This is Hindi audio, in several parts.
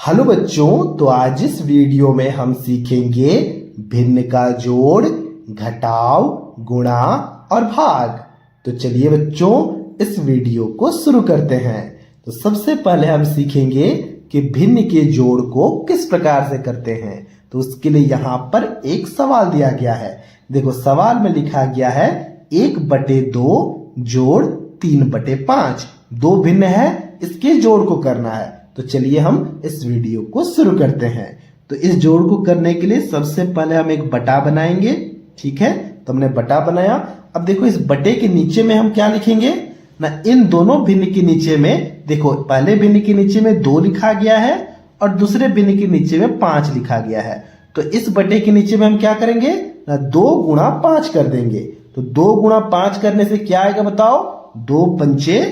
हेलो बच्चों, तो आज इस वीडियो में हम सीखेंगे भिन्न का जोड़, घटाव, गुणा और भाग। तो चलिए बच्चों, इस वीडियो को शुरू करते हैं। तो सबसे पहले हम सीखेंगे कि भिन्न के जोड़ को किस प्रकार से करते हैं। तो उसके लिए यहाँ पर एक सवाल दिया गया है। देखो, सवाल में लिखा गया है 1/2 जोड़ 3/5। दो भिन्न है, इसके जोड़ को करना है। तो चलिए हम इस वीडियो को शुरू करते हैं। तो इस जोड़ को करने के लिए सबसे पहले हम एक बटा बनाएंगे। ठीक है, तो हमने बटा बनाया। अब देखो, इस बटे के नीचे में हम क्या लिखेंगे ना, इन दोनों भिन्न के नीचे में देखो, पहले भिन्न के नीचे में 2 लिखा गया है और दूसरे भिन्न के नीचे में 5 लिखा गया है। तो इस बटे के नीचे में हम क्या करेंगे ना, 2 गुणा 5 कर देंगे। तो 2 गुणा 5 करने से क्या आएगा बताओ, 2 पंचे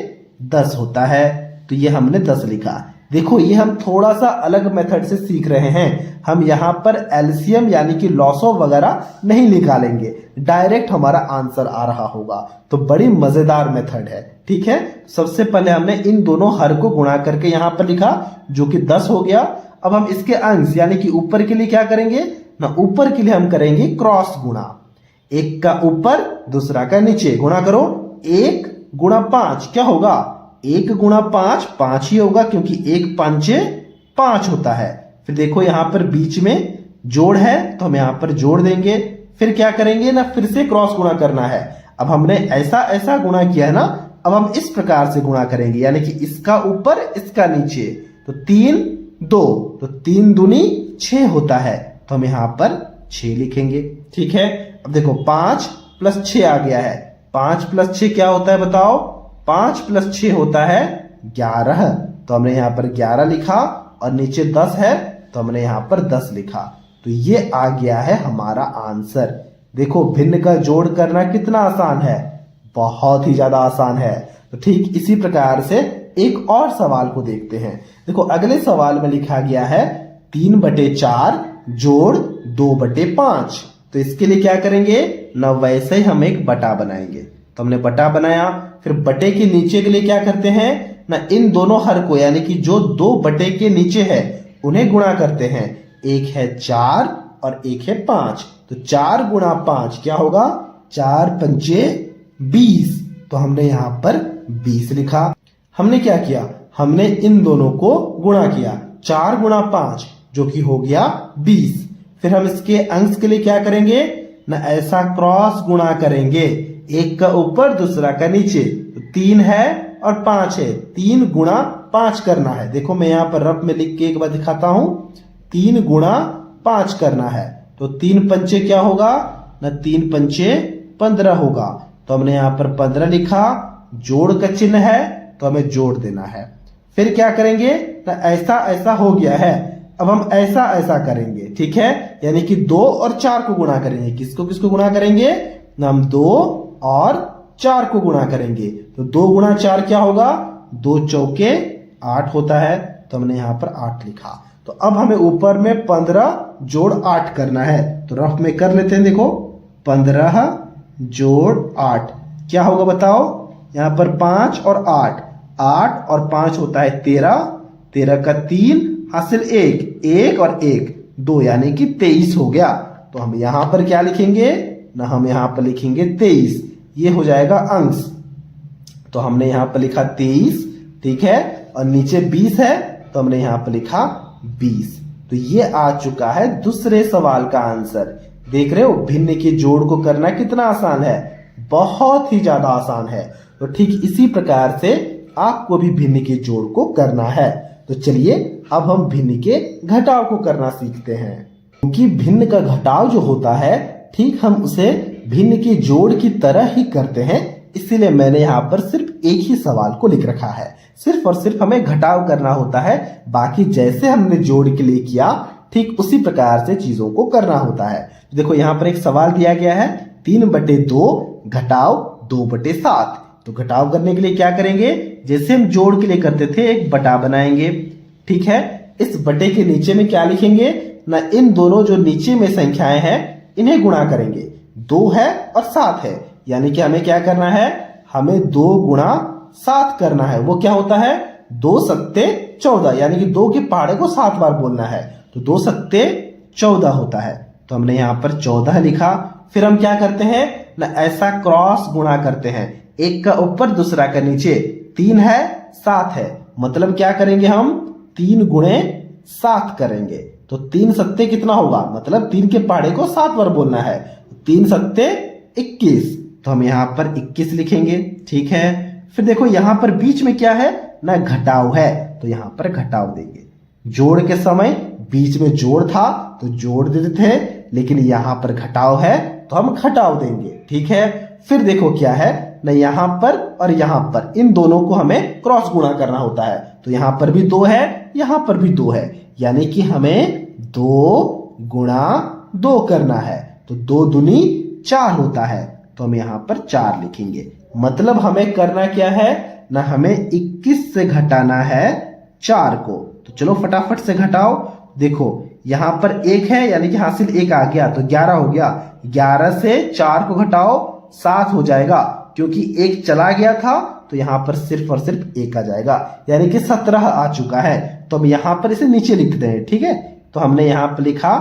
10 होता है। तो ये हमने 10 लिखा। देखो, ये हम थोड़ा सा अलग मेथड से सीख रहे हैं। हम यहाँ पर एलसीएम यानी कि लॉसो वगैरह नहीं निकालेंगे, डायरेक्ट हमारा आंसर आ रहा होगा। तो बड़ी मजेदार मेथड है। ठीक है, सबसे पहले हमने इन दोनों हर को गुणा करके यहाँ पर लिखा, जो कि 10 हो गया। अब हम इसके अंश यानी कि ऊपर के लिए क्या करेंगे ना, ऊपर के लिए हम करेंगे क्रॉस गुणा। एक का ऊपर, दूसरा का नीचे, गुणा करो। 1 गुणा 5 क्या होगा, 1 गुणा 5 5 ही होगा, क्योंकि 1 पंचे 5 होता है। फिर देखो, यहां पर बीच में जोड़ है, तो हम यहां पर जोड़ देंगे। फिर क्या करेंगे ना, फिर से क्रॉस गुणा करना है। अब हमने ऐसा ऐसा गुणा किया है ना, अब हम इस प्रकार से गुणा करेंगे, यानी कि इसका ऊपर इसका नीचे। तो 3 2, तो 3 दूनी 6 होता है। तो हम यहां पर 6 लिखेंगे। ठीक है, अब देखो 5 + 6 आ गया है। 5 + 6 क्या होता है बताओ, 5 + 6 होता है 11। तो हमने यहां पर 11 लिखा और नीचे 10 है, तो हमने यहां पर 10 लिखा। तो ये आ गया है हमारा आंसर। देखो, भिन्न का जोड़ करना कितना आसान है, बहुत ही ज्यादा आसान है। तो ठीक इसी प्रकार से एक और सवाल को देखते हैं। देखो, अगले सवाल में लिखा गया है 3/4 जोड़ 2/5। तो इसके लिए क्या करेंगे ना, वैसे ही हम एक बटा बनाएंगे। तो हमने बटा बनाया। फिर बटे के नीचे के लिए क्या करते हैं ना, इन दोनों हर को यानी कि जो 2 बटे के नीचे है उन्हें गुणा करते हैं। एक है 4 और एक है 5। तो 4 गुणा 5 क्या होगा, 4 पंचे 20। तो हमने यहां पर 20 लिखा। हमने क्या किया, हमने इन दोनों को गुणा किया। 4 गुणा 5 जो कि हो गया 20। फिर हम इसके अंश के लिए क्या करेंगे ना, ऐसा क्रॉस गुणा करेंगे। एक का ऊपर, दूसरा का नीचे। तो 3 है और 5 है, 3 गुणा 5 करना है। देखो, मैं यहां पर रफ में लिख के एक बार दिखाता हूं। 3 गुणा 5 करना है। तो 3 पंचे क्या होगा ना, 3 पंचे 15 होगा। तो हमने यहां पर 15 लिखा। जोड़ का चिन्ह है, तो हमें जोड़ देना है। फिर क्या करेंगे ना, ऐसा ऐसा हो गया है। अब हम ऐसा ऐसा करेंगे। ठीक है, यानी कि 2 और 4 को गुणा करेंगे। किसको किसको गुणा करेंगे ना, हम 2 और 4 को गुणा करेंगे। तो 2 गुणा 4 क्या होगा, 2 चौके 8 होता है। तो हमने यहां पर 8 लिखा। तो अब हमें ऊपर में 15 जोड़ 8 करना है। तो रफ में कर लेते हैं। देखो, 15 जोड़ 8 क्या होगा बताओ, यहां पर 5 और 8, 8 और 5 होता है 13। 13 का 3 हासिल 1, 1 और 1 2, यानी कि 23 हो गया। तो हम यहां पर क्या लिखेंगे ना, हम यहां पर लिखेंगे 23। ये हो जाएगा अंश। तो हमने यहां पर लिखा 23। ठीक है, और नीचे 20 है, तो हमने यहां पर लिखा 20। तो ये आ चुका है दूसरे सवाल का आंसर। देख रहे हो, भिन्न के जोड़ को करना कितना आसान है, बहुत ही ज्यादा आसान है। तो ठीक इसी प्रकार से आपको भी भिन्न के जोड़ को करना है। तो चलिए अब हम भिन्न के घटाव को करना सीखते हैं। क्योंकि भिन्न का घटाव जो होता है, ठीक हम उसे भिन्न के जोड़ की तरह ही करते हैं। इसीलिए मैंने यहाँ पर सिर्फ एक ही सवाल को लिख रखा है। सिर्फ और सिर्फ हमें घटाव करना होता है, बाकी जैसे हमने जोड़ के लिए किया ठीक उसी प्रकार से चीजों को करना होता है। देखो, यहाँ पर एक सवाल दिया गया है 3/2 घटाव 2/7। तो घटाव करने के लिए क्या करेंगे, जैसे हम जोड़ के लिए करते थे, एक बटा बनाएंगे। ठीक है, इस बटे के नीचे में क्या लिखेंगे ना, इन दोनों जो नीचे में संख्याएं हैं इन्हें गुणा करेंगे। 2 है और 7 है, यानी कि हमें क्या करना है, हमें 2 गुणा 7 करना है। वो क्या होता है, 2 सत्ते 14, यानी कि 2 के पहाड़े को 7 बार बोलना है, तो 2 सत्ते 14 होता है। तो हमने यहाँ पर 14 लिखा। फिर हम क्या करते हैं ना, ऐसा क्रॉस गुणा करते हैं, एक का ऊपर दूसरा का नीचे। 3 है 7 है, मतलब क्या करेंगे हम 3 गुणे 7 करेंगे। तो 3 सत्ते कितना होगा, मतलब 3 के पहाड़े को 7 बार बोलना है। 3 सत्ते 21, तो हम यहाँ पर 21 लिखेंगे। ठीक है, फिर देखो यहाँ पर बीच में क्या है ना, घटाव है, तो यहाँ पर घटाव देंगे। जोड़ के समय बीच में जोड़ था तो जोड़ देते थे, लेकिन यहाँ पर घटाव है तो हम घटाव देंगे। ठीक है, फिर देखो क्या है ना, यहाँ पर और यहाँ पर इन दोनों को हमें क्रॉस गुणा करना होता है। तो यहाँ पर भी 2 है, यहाँ पर भी 2 है, यानी कि हमें 2 गुणा 2 करना है। तो 2 दूनी 4 होता है, तो हम यहाँ पर 4 लिखेंगे। मतलब हमें करना क्या है ना, हमें 21 से घटाना है 4 को। तो चलो फटाफट से घटाओ। देखो यहाँ पर 1 है, यानी कि हासिल 1 आ गया, तो 11 हो गया। 11 से 4 को घटाओ 7 हो जाएगा, क्योंकि 1 चला गया था तो यहाँ पर सिर्फ और सिर्फ 1 आ जाएगा, यानी कि 17 आ चुका है। तो हम यहाँ पर इसे नीचे लिखते हैं। ठीक है, तो हमने यहाँ पर लिखा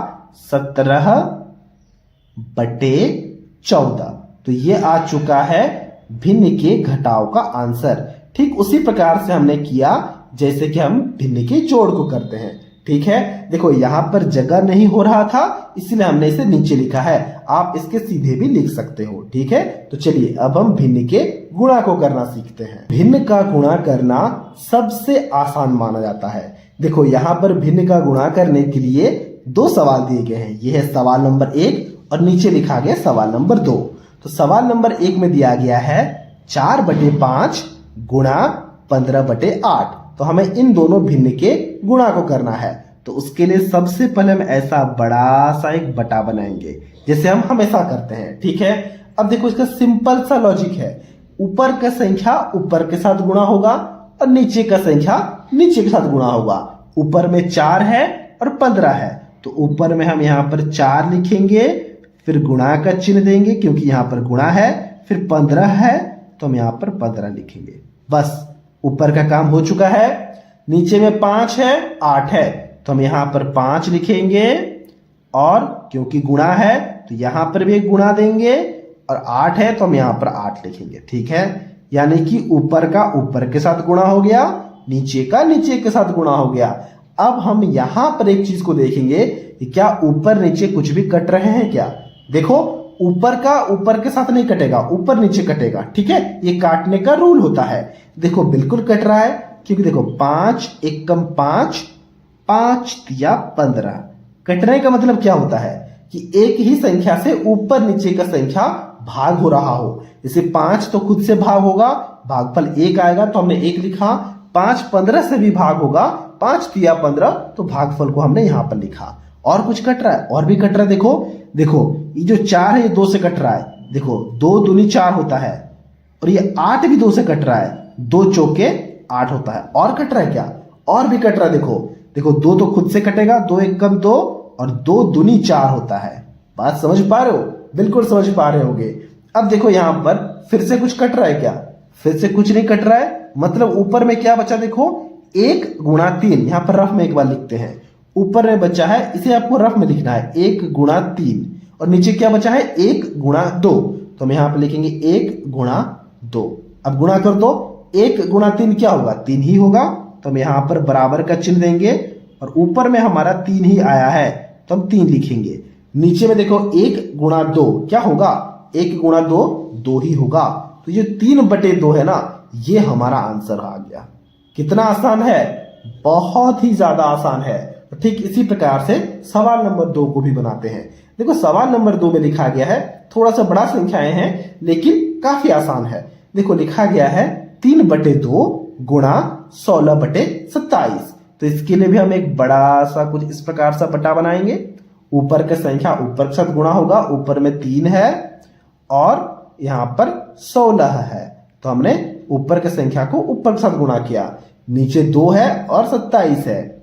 17/14, तो ये आ चुका है भिन्न के घटाव का आंसर। ठीक उसी प्रकार से हमने किया जैसे कि हम भिन्न के जोड़ को करते हैं। ठीक है, देखो यहाँ पर जगह नहीं हो रहा था, इसलिए हमने इसे नीचे लिखा है। आप इसके सीधे भी लिख सकते हो। ठीक है, तो चलिए अब हम भिन्न के गुणा को करना सीखते हैं। भिन्न का गुणा करना सबसे आसान माना जाता है। देखो यहाँ पर भिन्न का गुणा करने के लिए 2 सवाल दिए गए हैं। यह है सवाल नंबर 1 और नीचे लिखा गया सवाल नंबर 2। तो सवाल नंबर 1 में दिया गया है 4/5 गुणा 15/8। तो हमें इन दोनों भिन्न के गुणा को करना है। तो उसके लिए सबसे पहले हम ऐसा बड़ा सा एक बटा बनाएंगे, जैसे हम हमेशा करते हैं। ठीक है, अब देखो इसका सिंपल सा लॉजिक है, ऊपर का संख्या ऊपर के साथ गुणा होगा और नीचे का संख्या नीचे के साथ गुणा होगा। ऊपर में 4 है और 15 है, तो ऊपर में हम यहाँ पर 4 लिखेंगे, फिर गुणा का चिन्ह देंगे क्योंकि यहाँ पर गुणा है, फिर 15 है तो हम यहाँ पर 15 लिखेंगे। बस ऊपर का काम हो चुका है। नीचे में 5 है 8 है, तो हम यहाँ पर 5 लिखेंगे, और क्योंकि गुणा है तो यहाँ पर भी एक गुणा देंगे, और 8 है तो हम यहाँ पर 8 लिखेंगे। ठीक है, यानी कि ऊपर का ऊपर के साथ गुणा हो गया, नीचे का नीचे के साथ गुणा हो गया। अब हम यहाँ पर एक चीज को देखेंगे कि क्या ऊपर नीचे कुछ भी कट रहे हैं क्या। देखो ऊपर का ऊपर के साथ नहीं कटेगा, ऊपर नीचे कटेगा। ठीक है, ये काटने का रूल होता है। देखो बिल्कुल कट रहा है, क्योंकि देखो 5 1 कम 5, 5 तिया 15। कटने का मतलब क्या होता है कि एक ही संख्या से ऊपर नीचे का संख्या भाग हो रहा हो। जैसे 5 तो खुद से भाग होगा, भागफल 1 आएगा तो हमने 1 लिखा। 5 15 से भी भाग होगा, 5 तिया 15, तो भागफल को हमने यहाँ पर लिखा। और कुछ कट रहा है, और भी कट रहा है। देखो ये जो 4 है ये 2 से कट रहा है। देखो 2 दूनी 4 होता है, और ये 8 भी 2 से कट रहा है, 2 चौके 8 होता है। और कट रहा है क्या, और भी कट रहा है। देखो 2 तो खुद से कटेगा, 2 1 कम 2, और 2 दूनी 4 होता है। बात समझ पा रहे हो, बिल्कुल समझ पा रहे होगे। अब देखो यहाँ पर फिर से कुछ कट रहा है क्या, फिर से कुछ नहीं कट रहा है। मतलब ऊपर में क्या बचा, देखो 1 गुणा 3, यहाँ पर रफ में एक बार लिखते हैं। ऊपर में बचा है, इसे आपको रफ में लिखना है 1 गुणा 3, और नीचे क्या बचा है 1 गुणा 2, तो हम यहाँ पर लिखेंगे 1 गुणा 2। अब गुणा कर दो, 1 गुणा 3 क्या होगा, 3 ही होगा, तो हम यहाँ पर बराबर का चिन्ह देंगे, और ऊपर में हमारा 3 ही आया है तो हम 3 लिखेंगे। नीचे में देखो 1 गुणा 2 क्या होगा, 1 गुणा 2 2 ही होगा, तो ये 3/2 है ना, ये हमारा आंसर आ गया। कितना आसान है, बहुत ही ज्यादा आसान है। तो ठीक इसी प्रकार से सवाल नंबर 2 को भी बनाते हैं। देखो सवाल नंबर 2 में लिखा गया है, थोड़ा सा बड़ा संख्याएं हैं लेकिन काफी आसान है। देखो लिखा गया है 3/2 गुणा 16/27। तो इसके लिए भी हम एक बड़ा सा कुछ इस प्रकार सा बटा बनाएंगे। ऊपर का संख्या ऊपर के साथ गुणा होगा, ऊपर में 3 है और यहाँ पर 16 है, तो हमने ऊपर की संख्या को ऊपर के साथ गुणा किया। नीचे 2 है और 27 है,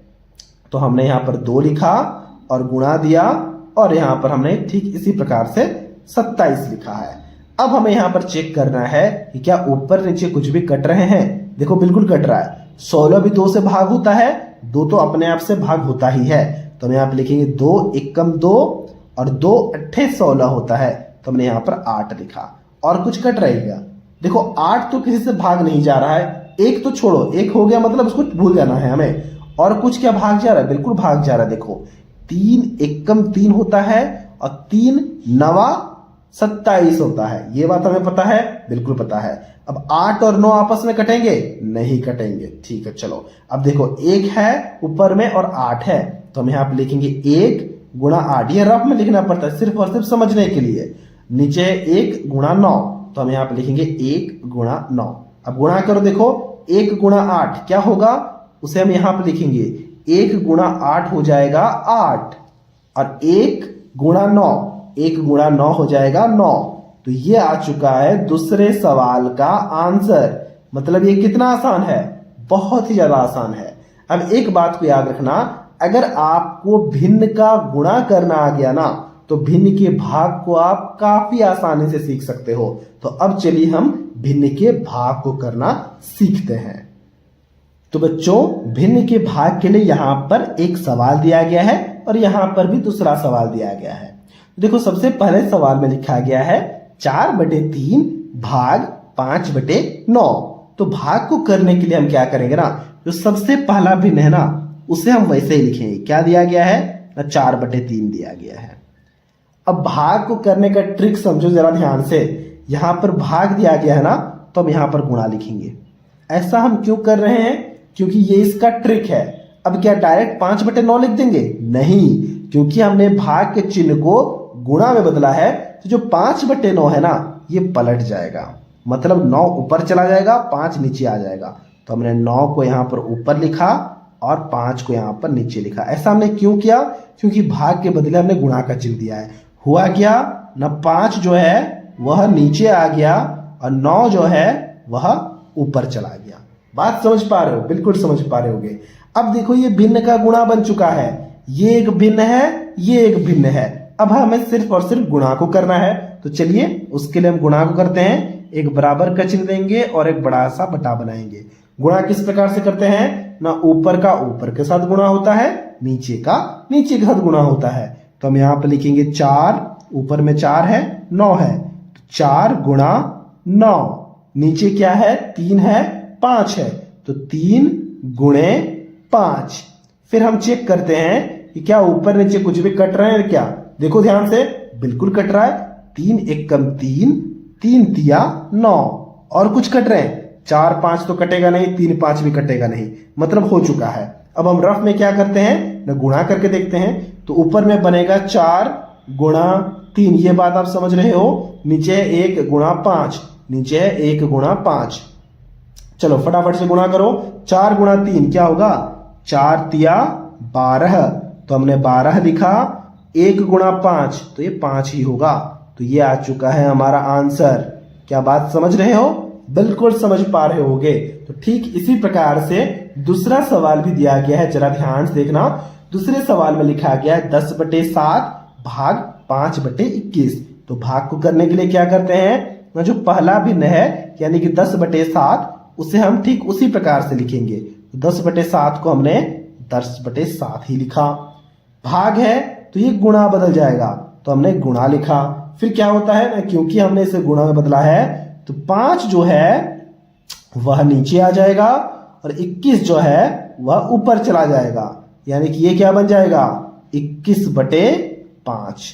तो हमने यहाँ पर 2 लिखा और गुणा दिया, और यहाँ पर हमने ठीक इसी प्रकार से 27 लिखा है। अब हमें यहाँ पर चेक करना है कि क्या ऊपर नीचे कुछ भी कट रहे हैं। देखो बिल्कुल कट रहा है। 16 भी 2 से भाग होता है, 2 तो अपने आप से भाग होता ही है, तो हम यहाँ पे लिखेंगे 2 एकम 2 और 2 अट्ठे 16 होता है, तो हमने यहाँ पर 8 लिखा। और कुछ कट रहेगा, देखो 8 तो किसी से भाग नहीं जा रहा है, 1 तो छोड़ो, 1 हो गया मतलब उसको भूल जाना है हमें। और कुछ क्या भाग जा रहा है, बिल्कुल भाग जा रहा है। देखो 3 एकम 3 होता है और 3 नवा 27 होता है, ये बात हमें पता है, बिल्कुल पता है। अब 8 और 9 आपस में कटेंगे, नहीं कटेंगे, ठीक है। चलो अब देखो 1 है ऊपर में और 8 है, तो हम यहाँ पे लिखेंगे 1 गुणा 8, ये रफ में लिखना पड़ता है सिर्फ और सिर्फ समझने के लिए। नीचे 1 गुणा 9, तो हम यहाँ पे लिखेंगे 1 गुणा 9। अब गुणा करो, देखो 1 गुणा 8 क्या होगा, उसे हम यहाँ पे लिखेंगे 1 गुणा 8 हो जाएगा 8 और 1 गुणा 9, 1 गुणा 9 हो जाएगा 9। तो ये आ चुका है दूसरे सवाल का आंसर। मतलब ये कितना आसान है, बहुत ही ज्यादा आसान है। अब एक बात को याद रखना, अगर आपको भिन्न का गुणा करना आ गया ना, तो भिन्न के भाग को आप काफी आसानी से सीख सकते हो। तो अब चलिए हम भिन्न के भाग को करना सीखते हैं। तो बच्चों भिन्न के भाग के लिए यहां पर एक सवाल दिया गया है और यहां पर भी दूसरा सवाल दिया गया है। देखो सबसे पहले सवाल में लिखा गया है 4/3 भाग 5/9। तो भाग को करने के लिए हम क्या करेंगे ना, जो सबसे पहला भिन्न है ना उसे हम वैसे ही लिखेंगे। क्या दिया गया है ना, 4/3 दिया गया है। अब भाग को करने का ट्रिक समझो जरा ध्यान से। यहां पर भाग दिया गया है ना, तो हम यहां पर गुणा लिखेंगे। ऐसा हम क्यों कर रहे हैं, क्योंकि ये इसका ट्रिक है। अब क्या डायरेक्ट 5/9 लिख देंगे, नहीं, क्योंकि हमने भाग के चिन्ह को गुणा में बदला है, तो जो 5/9 है ना ये पलट जाएगा, मतलब 9 ऊपर चला जाएगा, 5 नीचे आ जाएगा। तो हमने 9 को यहां पर ऊपर लिखा और 5 को यहां पर नीचे लिखा। ऐसा हमने क्यों किया, क्योंकि भाग के बदले हमने गुणा का चिन्ह दिया है। हुआ क्या ना, 5 जो है वह नीचे आ गया और 9 जो है वह ऊपर चला गया। बात समझ पा रहे हो, बिल्कुल समझ पा रहे होगे। अब देखो ये भिन्न का गुणा बन चुका है, ये एक भिन्न है, ये एक भिन्न है। अब हमें सिर्फ और सिर्फ गुणा को करना है, तो चलिए उसके लिए हम गुणा को करते हैं। एक बराबर का चिन्ह देंगे और एक बड़ा सा बटा बनाएंगे। गुणा किस प्रकार से करते हैं ना, ऊपर का ऊपर के साथ गुणा होता है, नीचे का नीचे के साथ गुणा होता है। तो हम यहां पर लिखेंगे 4, ऊपर में 4 है, 9 है, 4 गुणा 9, नीचे क्या है 3 है, 5 है, तो 3 गुणे 5। फिर हम चेक करते हैं कि क्या ऊपर नीचे कुछ भी कट रहे हैं क्या। देखो ध्यान से, बिल्कुल कट रहा है। 3 एकम 3, 3 तिया 9। और कुछ कट रहे हैं, 4 5 तो कटेगा नहीं, 3 5 भी कटेगा नहीं, मतलब हो चुका है। अब हम रफ में क्या करते हैं ना, गुणा करके देखते हैं। तो ऊपर में बनेगा 4 गुणा 3, ये बात आप समझ रहे हो। नीचे 1 गुणा 5, नीचे 1 गुणा 5। चलो फटाफट से गुणा करो। 4 गुणा 3 क्या होगा, 4 तिया 12, तो हमने 12 लिखा। 1 गुणा 5 तो ये 5 ही होगा। तो ये आ चुका है हमारा आंसर। क्या बात समझ रहे हो, बिल्कुल समझ पा रहे होगे। तो ठीक इसी प्रकार से दूसरा सवाल भी दिया गया है, जरा ध्यान से देखना। दूसरे सवाल में लिखा गया है 10/7 भाग 5/21। तो भाग को करने के लिए क्या करते हैं, जो पहला भिन्न है यानी कि 10/7 उसे हम ठीक उसी प्रकार से लिखेंगे। तो 10/7 को हमने 10/7 ही लिखा। भाग है तो ये गुणा बदल जाएगा, तो हमने गुणा लिखा। फिर क्या होता है ना, क्योंकि हमने इसे गुणा में बदला है, तो 5 जो है वह नीचे आ जाएगा और 21 जो है वह ऊपर चला जाएगा, यानी कि ये क्या बन जाएगा 21/5।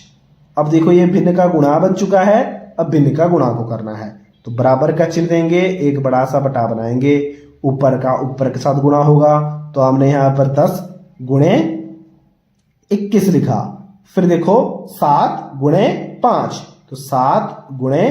अब देखो ये भिन्न का गुणा बन चुका है, अब भिन्न का गुणा को करना है। तो बराबर का चिन्ह देंगे, एक बड़ा सा बटा बनाएंगे। ऊपर का ऊपर के साथ गुणा होगा, तो हमने यहां पर 10 गुणे 21 लिखा। फिर देखो 7 गुणे 5, तो 7 गुणे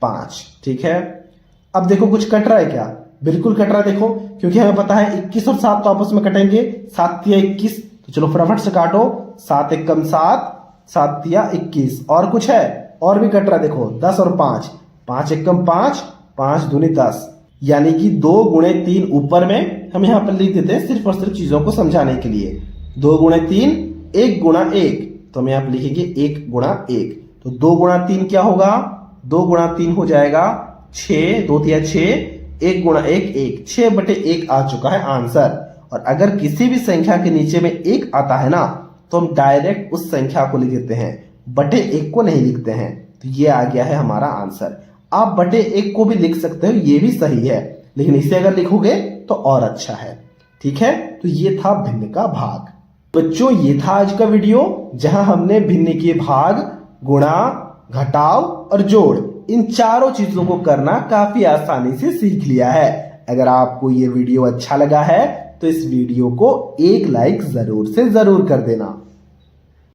5, ठीक है। अब देखो कुछ कट रहा है क्या, बिल्कुल कट रहा है। देखो क्योंकि हमें पता है 21 और 7 तो आपस में कटेंगे, 7 तिया 21, तो चलो फटाफट से काटो। 7 एकम 7, 7 तिया 21। और कुछ है, और भी कट रहा है। देखो 10 और 5, 5 एकम 5, 5 दूनी 10, यानी कि 2 गुणे 3 ऊपर में हम यहां पर लिख देते हैं सिर्फ और सिर्फ चीजों को समझाने के लिए। 2 गुणे 3, 1 गुणा 1, तो हम यहां पर लिखेंगे 1 गुणा 1। तो 2 गुणा 3 क्या होगा, 2 गुणा 3 हो जाएगा 6, 2 तिया 6, 1 गुणा 1 1, 6/1 आ चुका है आंसर। और अगर किसी भी संख्या के नीचे में 1 आता है ना तो हम डायरेक्ट उस संख्या को लिख देते हैं, बटे 1 को नहीं लिखते हैं। तो ये आ गया है हमारा आंसर। आप बटे 1 को भी लिख सकते हो, ये भी सही है, लेकिन इसे अगर लिखोगे तो और अच्छा है। ठीक है, तो ये था भिन्न का भाग। बच्चों ये था आज का वीडियो जहां हमने भिन्न के भाग, गुणा, घटाव और जोड़ इन चारों चीजों को करना काफी आसानी से सीख लिया है। अगर आपको ये वीडियो अच्छा लगा है तो इस वीडियो को एक लाइक जरूर से जरूर कर देना।